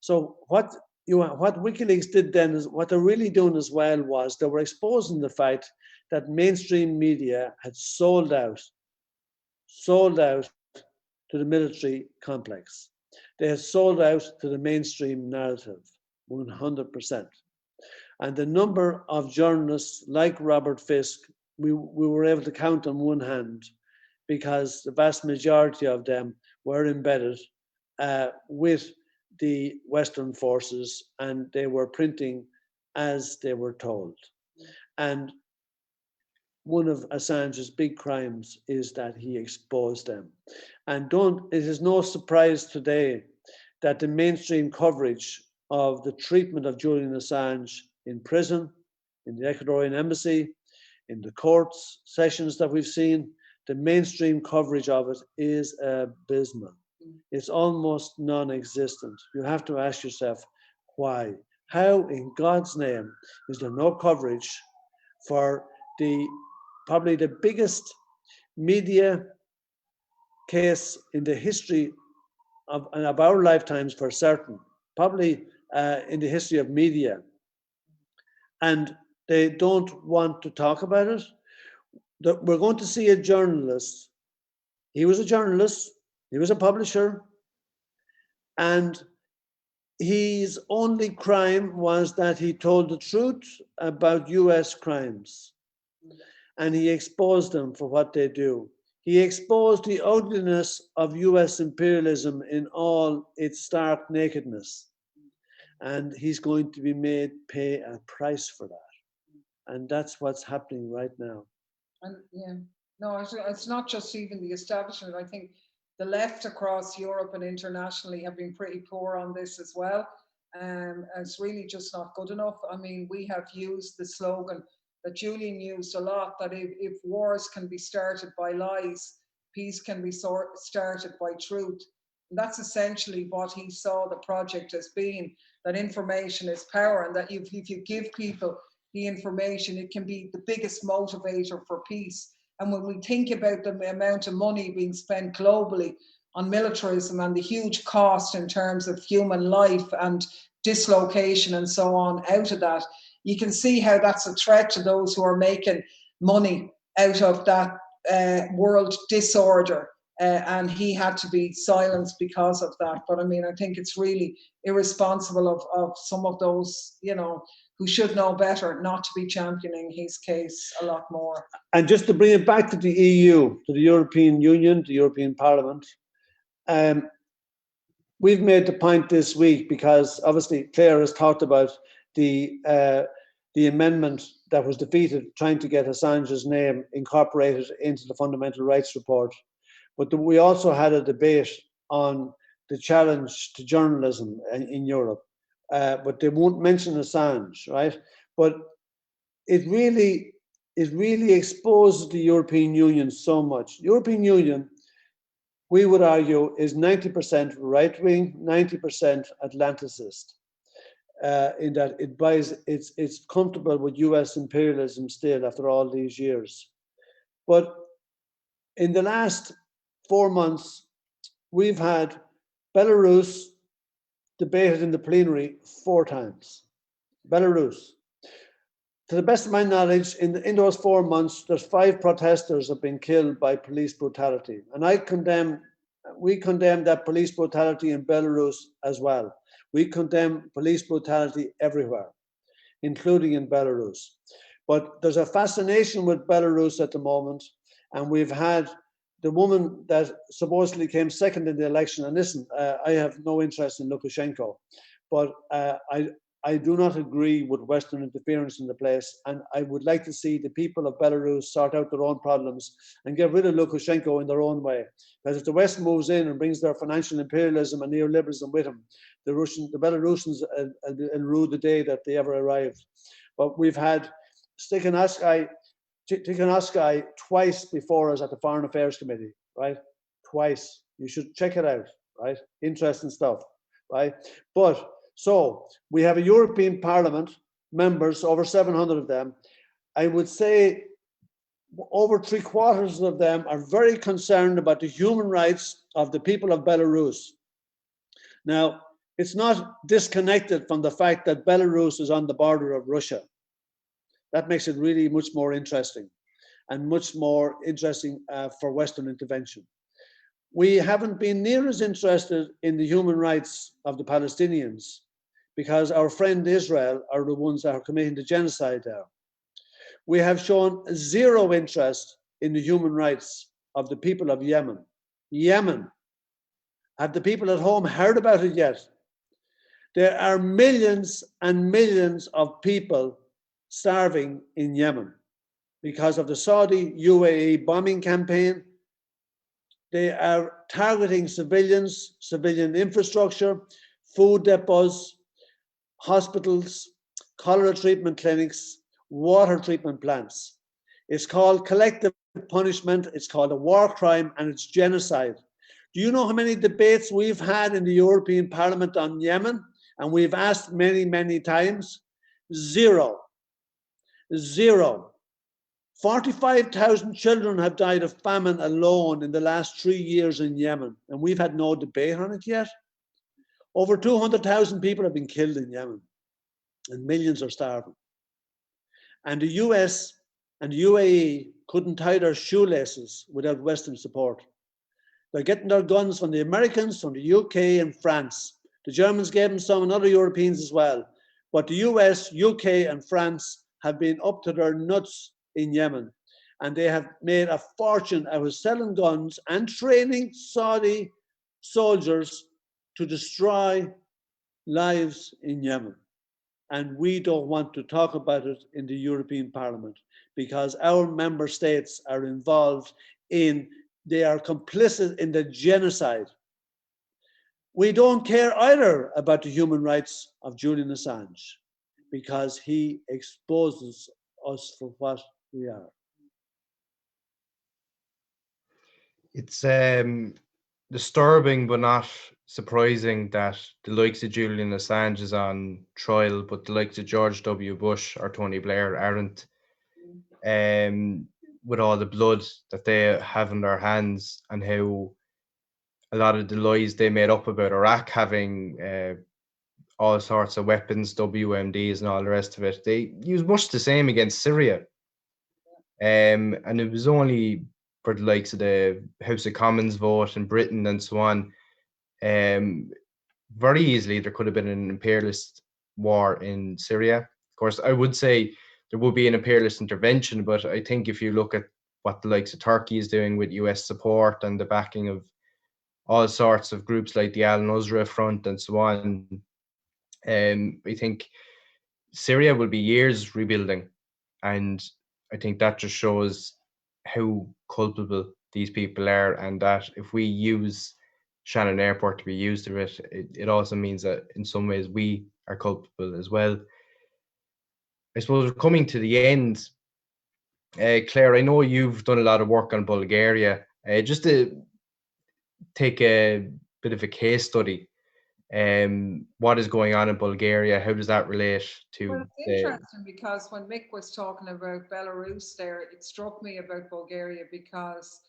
So what WikiLeaks did then is, what they're really doing as well was they were exposing the fact that mainstream media had sold out to the military complex. They had sold out to the mainstream narrative, 100%. And the number of journalists like Robert Fisk, we were able to count on one hand, because the vast majority of them were embedded with the Western forces, and they were printing as they were told. And one of Assange's big crimes is that he exposed them. And it is no surprise today that the mainstream coverage of the treatment of Julian Assange in prison, in the Ecuadorian embassy, in the courts sessions that we've seen, the mainstream coverage of it is abysmal. It's almost non-existent. You have to ask yourself, why? How in God's name is there no coverage for probably the biggest media case in the history of our lifetimes, for certain, probably in the history of media, and they don't want to talk about it? We're going to see a journalist. He was a journalist, he was a publisher, and his only crime was that he told the truth about US crimes, and he exposed them for what they do. He exposed the ugliness of US imperialism in all its stark nakedness. And he's going to be made pay a price for that. And that's what's happening right now. And yeah, no, it's not just even the establishment. I think the left across Europe and internationally have been pretty poor on this as well. It's really just not good enough. I mean, we have used the slogan that Julian used a lot, that if wars can be started by lies, peace can be started by truth. And that's essentially what he saw the project as being, that information is power, and that if you give people the information, it can be the biggest motivator for peace. And when we think about the amount of money being spent globally on militarism and the huge cost in terms of human life and dislocation and so on out of that, you can see how that's a threat to those who are making money out of that world disorder. And he had to be silenced because of that. But I mean, I think it's really irresponsible of some of those, you know, who should know better, not to be championing his case a lot more. And just to bring it back to the EU, to the European Union, the European Parliament, we've made the point this week, because obviously Clare has talked about the amendment that was defeated, trying to get Assange's name incorporated into the Fundamental Rights Report. But we also had a debate on the challenge to journalism in Europe. But they won't mention Assange, right? But it really exposes the European Union so much. European Union, we would argue, is 90% right-wing, 90% Atlanticist, in that it's comfortable with US imperialism still after all these years. But in the last 4 months, we've had Belarus debated in the plenary 4 times. Belarus. To the best of my knowledge, in those 4 months, there's 5 protesters have been killed by police brutality. And we condemn that police brutality in Belarus as well. We condemn police brutality everywhere, including in Belarus. But there's a fascination with Belarus at the moment. And we've had the woman that supposedly came second in the election. And listen, I have no interest in Lukashenko, but I do not agree with Western interference in the place. And I would like to see the people of Belarus sort out their own problems and get rid of Lukashenko in their own way. Because if the West moves in and brings their financial imperialism and neoliberalism with them, the Belarusians will rue the day that they ever arrived. But we've had Tikhanovsky twice before us at the Foreign Affairs Committee, right? Twice. You should check it out, right? Interesting stuff, right? But so we have a European Parliament members, over 700 of them. I would say over 3/4 of them are very concerned about the human rights of the people of Belarus. Now, it's not disconnected from the fact that Belarus is on the border of Russia. That makes it really much more interesting, and much more interesting for Western intervention. We haven't been near as interested in the human rights of the Palestinians, because our friend Israel are the ones that are committing the genocide there. We have shown zero interest in the human rights of the people of Yemen. Yemen. Have the people at home heard about it yet? There are millions and millions of people starving in Yemen because of the Saudi UAE bombing campaign. They are targeting civilians, civilian infrastructure, food depots, hospitals, cholera treatment clinics, water treatment plants. It's called collective punishment, it's called a war crime, and it's genocide. Do you know how many debates we've had in the European Parliament on Yemen? And we've asked many, many times. Zero. 45,000 children have died of famine alone in the last 3 years in Yemen, and we've had no debate on it yet. Over 200,000 people have been killed in Yemen, and millions are starving. And the US and the UAE couldn't tie their shoelaces without Western support. They're getting their guns from the Americans, from the UK and France. The Germans gave them some, and other Europeans as well. But the US, UK and France have been up to their nuts in Yemen. And they have made a fortune out of selling guns and training Saudi soldiers to destroy lives in Yemen. And we don't want to talk about it in the European Parliament because our member states are involved in, they are complicit in the genocide. We don't care either about the human rights of Julian Assange because he exposes us for what we are. It's disturbing but not surprising that the likes of Julian Assange is on trial, but the likes of George W. Bush or Tony Blair aren't. With all the blood that they have in their hands and how a lot of the lies they made up about Iraq having all sorts of weapons, WMDs and all the rest of it, they use much the same against Syria. And it was only for the likes of the House of Commons vote in Britain and so on. Very easily there could have been an imperialist war in Syria. Of course, I would say there would be an imperialist intervention, but I think if you look at what the likes of Turkey is doing with US support and the backing of all sorts of groups like the Al-Nusra Front and so on, I think Syria will be years rebuilding. And I think that just shows how culpable these people are, and that if we use Shannon Airport to be used to it, it also means that in some ways we are culpable as well. I suppose we're coming to the end. Claire, I know you've done a lot of work on Bulgaria. Just to take a bit of a case study, what is going on in Bulgaria? How does that relate to Well, it's interesting because when Mick was talking about Belarus there, it struck me about Bulgaria because,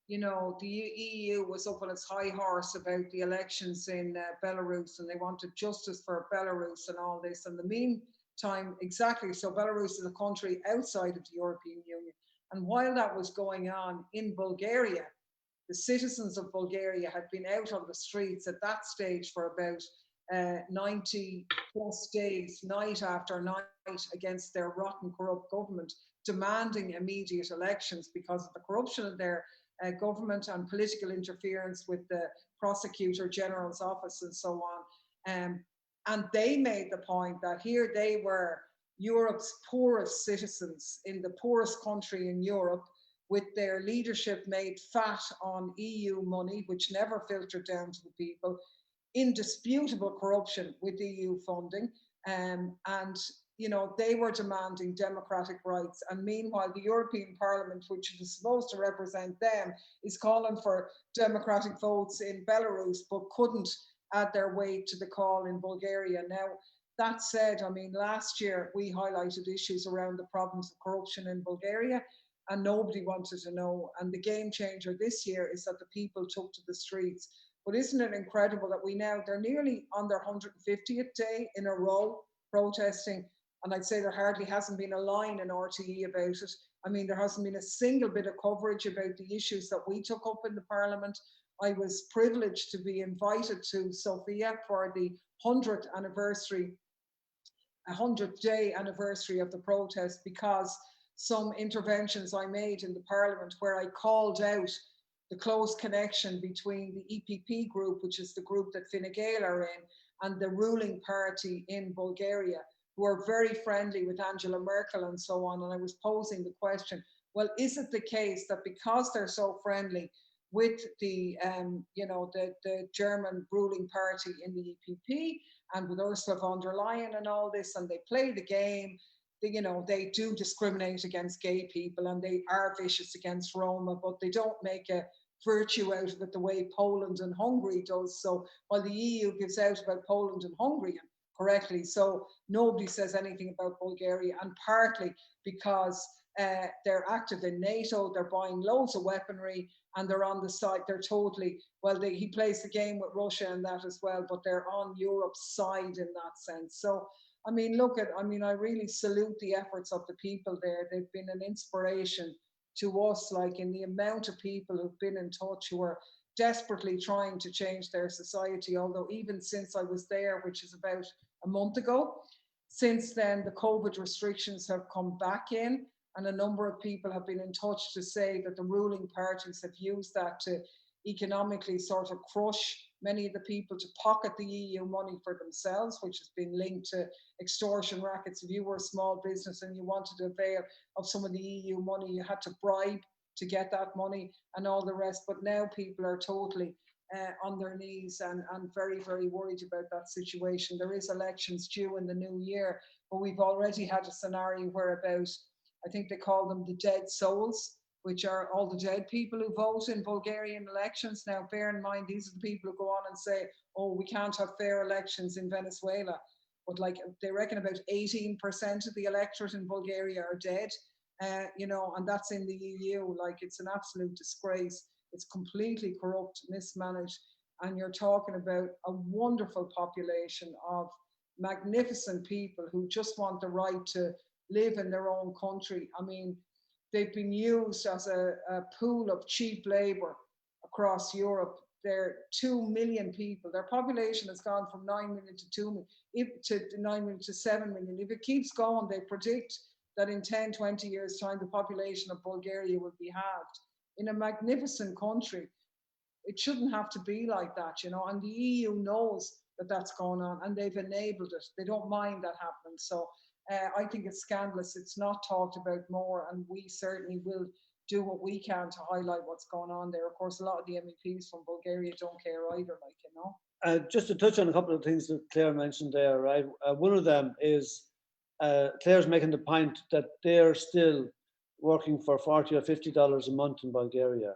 you know, the EU was up on its high horse about the elections in Belarus, and they wanted justice for Belarus and all this. And the meantime, exactly, so Belarus is a country outside of the European Union. And while that was going on in Bulgaria, the citizens of Bulgaria had been out on the streets at that stage for about 90 plus days, night after night, against their rotten, corrupt government, demanding immediate elections because of the corruption of their government and political interference with the prosecutor general's office and so on. And they made the point that here they were, Europe's poorest citizens in the poorest country in Europe, with their leadership made fat on EU money, which never filtered down to the people, indisputable corruption with EU funding, and you know, they were demanding democratic rights. And meanwhile, the European Parliament, which is supposed to represent them, is calling for democratic votes in Belarus, but couldn't add their weight to the call in Bulgaria. Now, that said, I mean, last year we highlighted issues around the problems of corruption in Bulgaria, and nobody wanted to know. And the game changer this year is that the people took to the streets. But isn't it incredible that they're nearly on their 150th day in a row protesting. And I'd say there hardly hasn't been a line in RTE about it. I mean, there hasn't been a single bit of coverage about the issues that we took up in the Parliament. I was privileged to be invited to Sofia for the 100th day anniversary of the protest, because some interventions I made in the Parliament where I called out the close connection between the EPP group, which is the group that Fine Gael are in, and the ruling party in Bulgaria, who are very friendly with Angela Merkel and so on. And I was posing the question, well, is it the case that because they're so friendly with the, the German ruling party in the EPP and with Ursula von der Leyen and all this, and they play the game, they do discriminate against gay people and they are vicious against Roma, but they don't make a virtue out of it the way Poland and Hungary does. So while the EU gives out about Poland and Hungary, correctly, so nobody says anything about Bulgaria, and partly because they're active in NATO, they're buying loads of weaponry, and they're on the side, they're totally, he plays the game with Russia and that as well, but they're on Europe's side in that sense. So I mean, I really salute the efforts of the people there. They've been an inspiration to us, like in the amount of people who've been in touch, who are desperately trying to change their society. Although even since I was there, which is about a month ago, since then the COVID restrictions have come back in. And a number of people have been in touch to say that the ruling parties have used that to economically sort of crush many of the people, to pocket the EU money for themselves, which has been linked to extortion rackets. If you were a small business and you wanted to avail of some of the EU money, you had to bribe to get that money and all the rest. But now people are totally on their knees and very, very worried about that situation. There is elections due in the new year, but we've already had a scenario where about, I think they call them the dead souls, which are all the dead people who vote in Bulgarian elections. Now, bear in mind, these are the people who go on and say, oh, we can't have fair elections in Venezuela. But like, they reckon about 18% of the electorate in Bulgaria are dead, you know, and that's in the EU. Like, it's an absolute disgrace. It's completely corrupt, mismanaged. And you're talking about a wonderful population of magnificent people who just want the right to live in their own country. I mean, they've been used as a pool of cheap labor across Europe. They're 2 million people. Their population has gone from 9 million to 2 million, to 9 million to 7 million. If it keeps going, they predict that in 10, 20 years' time, the population of Bulgaria will be halved. In a magnificent country, it shouldn't have to be like that, you know, and the EU knows that that's going on, and they've enabled it. They don't mind that happening. So I think it's scandalous. It's not talked about more, and we certainly will do what we can to highlight what's going on there. Of course, a lot of the MEPs from Bulgaria don't care either, like, you know. Just to touch on a couple of things that Clare mentioned there, right? One of them is Clare's making the point that they're still working for $40 or $50 a month in Bulgaria.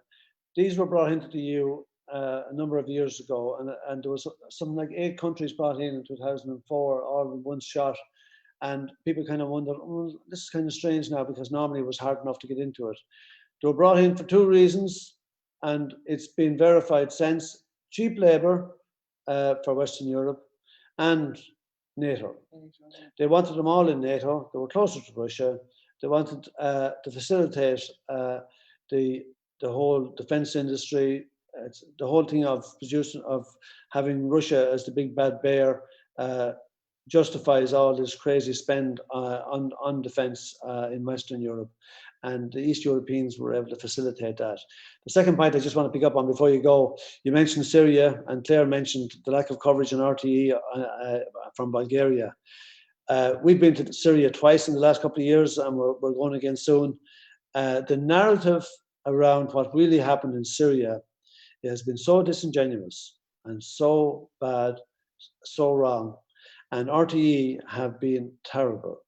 These were brought into the EU a number of years ago, and there was something like 8 countries brought in 2004, all in one shot. And people kind of wonder, oh, this is kind of strange now, because normally it was hard enough to get into it. They were brought in for 2 reasons, and it's been verified since: cheap labor for Western Europe and NATO. They wanted them all in NATO. They were closer to Russia. They wanted to facilitate the whole defense industry. The whole thing of producing, of having Russia as the big bad bear justifies all this crazy spend on defense in Western Europe. And the East Europeans were able to facilitate that. The second point I just want to pick up on before you go, you mentioned Syria, and Clare mentioned the lack of coverage in RTE from Bulgaria. We've been to Syria twice in the last couple of years, and we're going again soon. The narrative around what really happened in Syria has been so disingenuous and so bad, so wrong. And RTE have been terrible.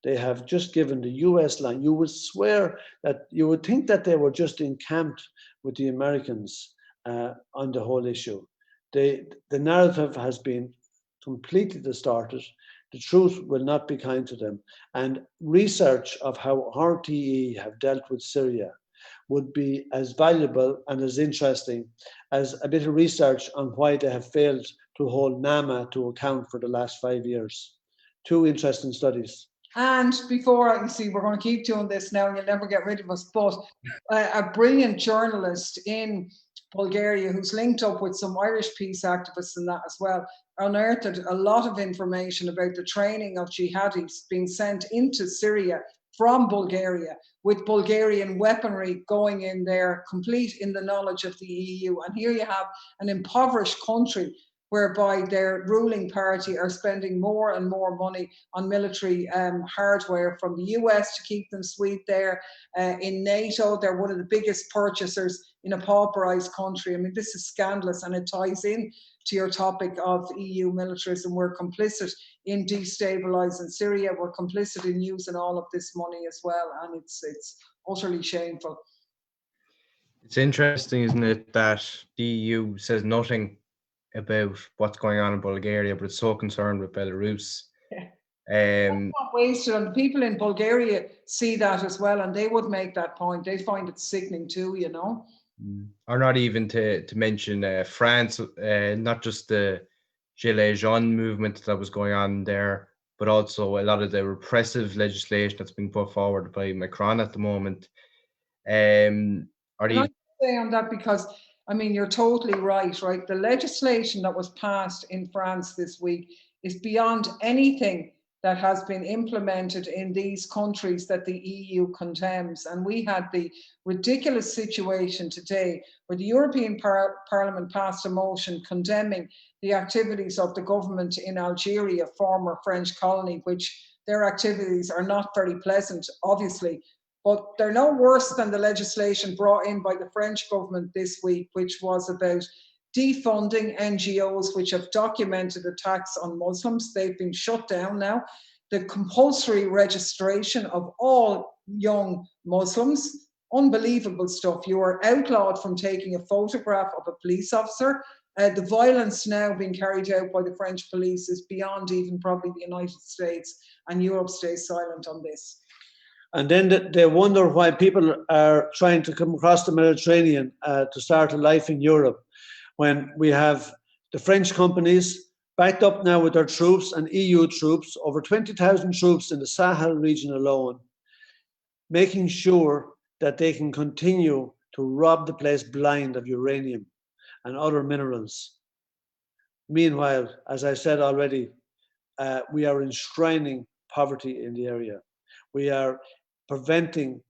They have just given the US line. You would swear that, you would think that they were just encamped with the Americans on the whole issue. The narrative has been completely distorted. The truth will not be kind to them. And research of how RTE have dealt with Syria would be as valuable and as interesting as a bit of research on why they have failed to hold NAMA to account for the last 5 years. 2 interesting studies. And before, you see, we're going to keep doing this now, and you'll never get rid of us, but a brilliant journalist in Bulgaria who's linked up with some Irish peace activists and that as well, unearthed a lot of information about the training of jihadis being sent into Syria from Bulgaria, with Bulgarian weaponry going in there, complete in the knowledge of the EU. And here you have an impoverished country whereby their ruling party are spending more and more money on military hardware from the US to keep them sweet there. In NATO, they're one of the biggest purchasers in a pauperized country. I mean, this is scandalous, and it ties in to your topic of EU militarism. We're complicit in destabilizing Syria. We're complicit in using all of this money as well, and it's utterly shameful. It's interesting, isn't it, that the EU says nothing about what's going on in Bulgaria, but it's so concerned with Belarus. Not wasted, and people in Bulgaria see that as well, and they would make that point. They find it sickening too, you know. Or not even to mention France, not just the Gilets jaunes movement that was going on there, but also a lot of the repressive legislation that's been put forward by Macron at the moment. I say on that because, I mean, you're totally right? The legislation that was passed in France this week is beyond anything that has been implemented in these countries that the EU condemns. And we had the ridiculous situation today where the European Parliament passed a motion condemning the activities of the government in Algeria, former French colony, which their activities are not very pleasant, obviously, but they're no worse than the legislation brought in by the French government this week, which was about defunding NGOs which have documented attacks on Muslims. They've been shut down now. The compulsory registration of all young Muslims, unbelievable stuff. You are outlawed from taking a photograph of a police officer. The violence now being carried out by the French police is beyond even probably the United States, and Europe stays silent on this. And then they wonder why people are trying to come across the Mediterranean to start a life in Europe, when we have the French companies backed up now with their troops and EU troops, over 20,000 troops in the Sahel region alone, making sure that they can continue to rob the place blind of uranium and other minerals. Meanwhile, as I said already, we are enshrining poverty in the area. We are preventing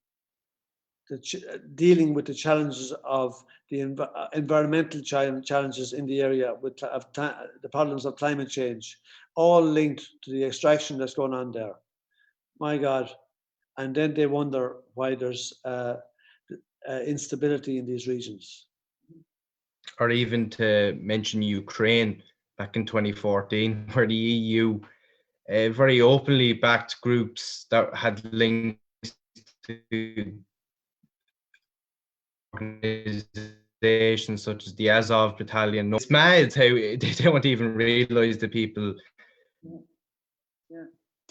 dealing with the challenges of the environmental challenges in the area, with the problems of climate change, all linked to the extraction that's going on there. My God. And then they wonder why there's instability in these regions. Or even to mention Ukraine back in 2014, where the EU very openly backed groups that had links to organizations such as the Azov Battalion. It's mad how they don't even realize the people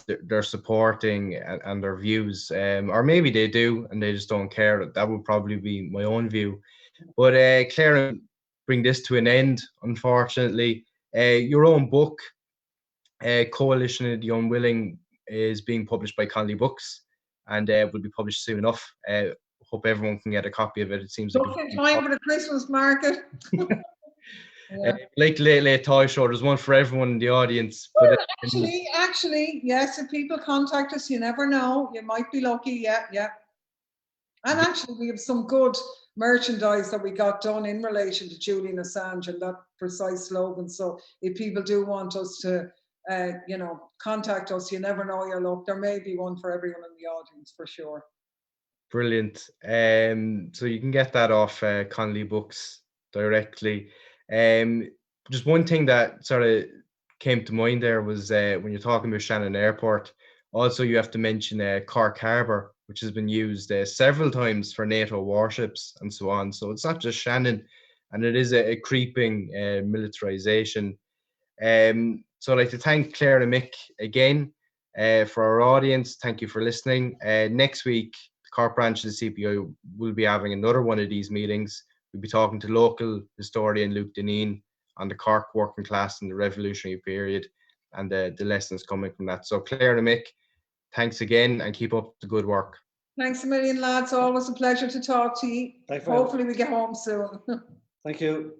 they're supporting and their views, or maybe they do and they just don't care. That would probably be my own view. But Clare, bring this to an end, unfortunately. Your own book, Coalition of the Unwilling, is being published by Connolly Books, and will be published soon enough. Hope everyone can get a copy of it. It seems like in time for the Christmas market. Yeah. Like late toy show, there's one for everyone in the audience. Well, actually, yes. If people contact us, you never know. You might be lucky. Yeah. And actually, we have some good merchandise that we got done in relation to Julian Assange and that precise slogan. So if people do want us to, contact us, you never know your luck. There may be one for everyone in the audience for sure. Brilliant. So you can get that off Connolly Books directly. Just one thing that sort of came to mind there was when you're talking about Shannon Airport, also you have to mention Cork Harbour, which has been used several times for NATO warships and so on. So it's not just Shannon, and it is a creeping militarization. So I'd like to thank Clare and Mick again. For our audience, thank you for listening. Next week, the Cork branch of the CPI will be having another one of these meetings. We'll be talking to local historian Luke Deneen on the Cork working class in the revolutionary period and the lessons coming from that. So Clare and Mick, thanks again and keep up the good work. Thanks a million, lads. Always a pleasure to talk to you. Hopefully we get home soon. Thank you.